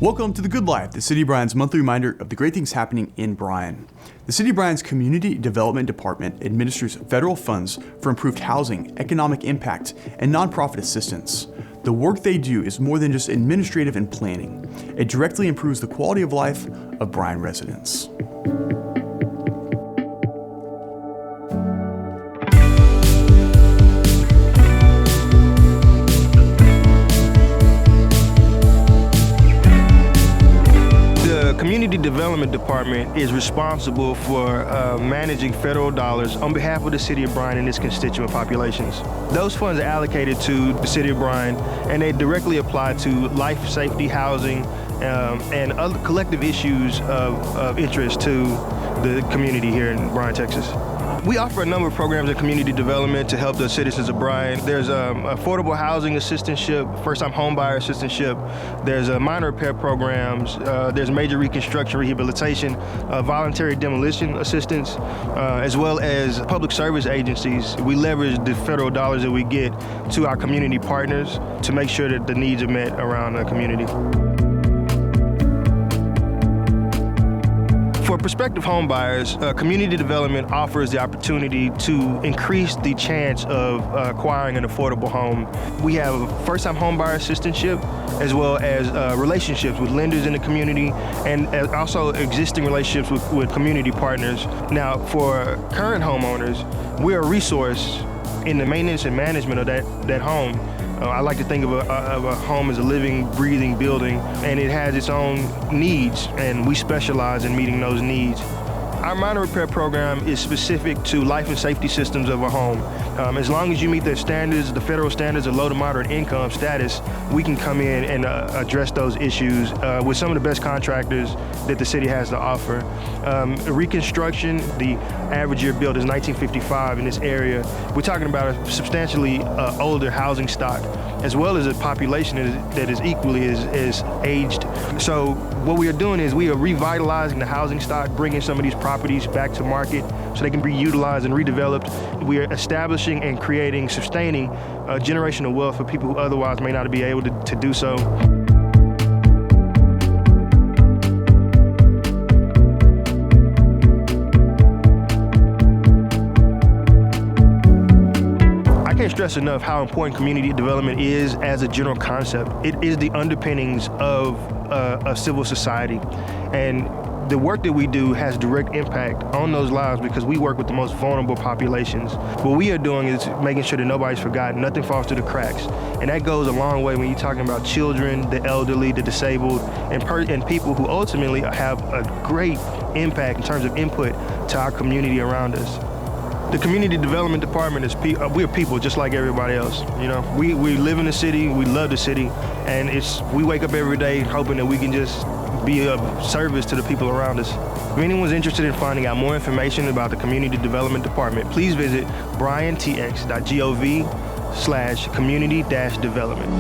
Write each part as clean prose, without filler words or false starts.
Welcome to The Good Life, the City of Bryan's monthly reminder of the great things happening in Bryan. The City of Bryan's Community Development Department administers federal funds for improved housing, economic impact, and nonprofit assistance. The work they do is more than just administrative and planning. It directly improves the quality of life of Bryan residents. The Community Development Department is responsible for managing federal dollars on behalf of the City of Bryan and its constituent populations. Those funds are allocated to the City of Bryan, and they directly apply to life, safety, housing, and other collective issues of interest to the community here in Bryan, Texas. We offer a number of programs in community development to help the citizens of Bryan. There's affordable housing assistantship, first-time homebuyer assistantship. There's minor repair programs. There's major reconstruction, rehabilitation, voluntary demolition assistance, as well as public service agencies. We leverage the federal dollars that we get to our community partners to make sure that the needs are met around the community. For prospective home buyers, community development offers the opportunity to increase the chance of acquiring an affordable home. We have first-time home buyer assistantship, as well as relationships with lenders in the community, and also existing relationships with community partners. Now, for current homeowners, we're a resource in the maintenance and management of that home. I like to think of a home as a living, breathing building, and it has its own needs, and we specialize in meeting those needs. Our minor repair program is specific to life and safety systems of a home. As long as you meet the standards, the federal standards of low to moderate income status, we can come in and address those issues with some of the best contractors that the city has to offer. Reconstruction, the average year built is 1955 in this area. We're talking about a substantially older housing stock, as well as a population that is equally as aged. So what we are doing is we are revitalizing the housing stock, bringing some of these properties back to market so they can be utilized and redeveloped. We are establishing and creating, sustaining generational wealth for people who otherwise may not be able to do so. I can't stress enough how important community development is as a general concept. It is the underpinnings of a civil society, and the work that we do has direct impact on those lives because we work with the most vulnerable populations. What we are doing is making sure that nobody's forgotten, nothing falls through the cracks. And that goes a long way when you're talking about children, the elderly, the disabled, and people who ultimately have a great impact in terms of input to our community around us. The Community Development Department is we're people just like everybody else. You know, we live in the city, we love the city, and we wake up every day hoping that we can just be of service to the people around us. If anyone's interested in finding out more information about the Community Development Department, please visit bryantx.gov/community-development.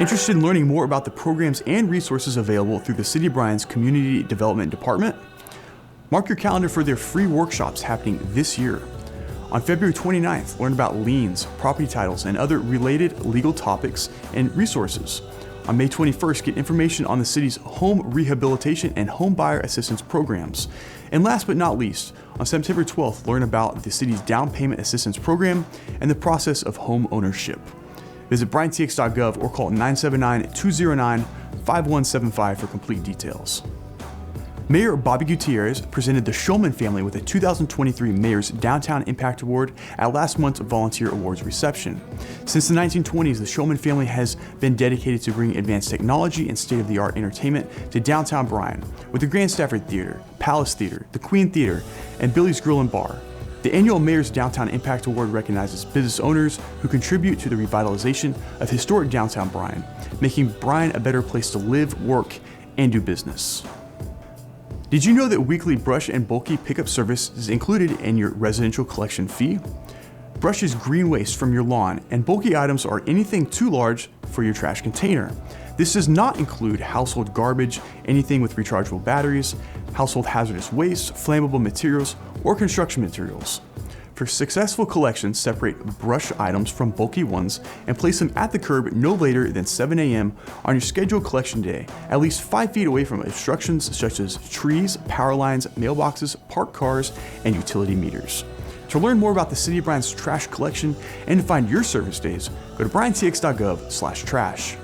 Interested in learning more about the programs and resources available through the City of Bryan's Community Development Department? Mark your calendar for their free workshops happening this year. On February 29th, learn about liens, property titles, and other related legal topics and resources. On May 21st, get information on the city's home rehabilitation and home buyer assistance programs. And last but not least, on September 12th, learn about the city's down payment assistance program and the process of home ownership. Visit bryantx.gov or call 979-209-5175 for complete details. Mayor Bobby Gutierrez presented the Shulman family with a 2023 Mayor's Downtown Impact Award at last month's Volunteer Awards reception. Since the 1920s, the Shulman family has been dedicated to bringing advanced technology and state-of-the-art entertainment to downtown Bryan with the Grand Stafford Theater, Palace Theater, the Queen Theater, and Billy's Grill and Bar. The annual Mayor's Downtown Impact Award recognizes business owners who contribute to the revitalization of historic downtown Bryan, making Bryan a better place to live, work, and do business. Did you know that weekly brush and bulky pickup service is included in your residential collection fee? Brush is green waste from your lawn, and bulky items are anything too large for your trash container. This does not include household garbage, anything with rechargeable batteries, household hazardous waste, flammable materials, or construction materials. For successful collections, separate brush items from bulky ones and place them at the curb no later than 7 a.m. on your scheduled collection day, at least 5 feet away from obstructions such as trees, power lines, mailboxes, parked cars, and utility meters. To learn more about the City of Bryan's trash collection and to find your service days, go to bryantx.gov/trash.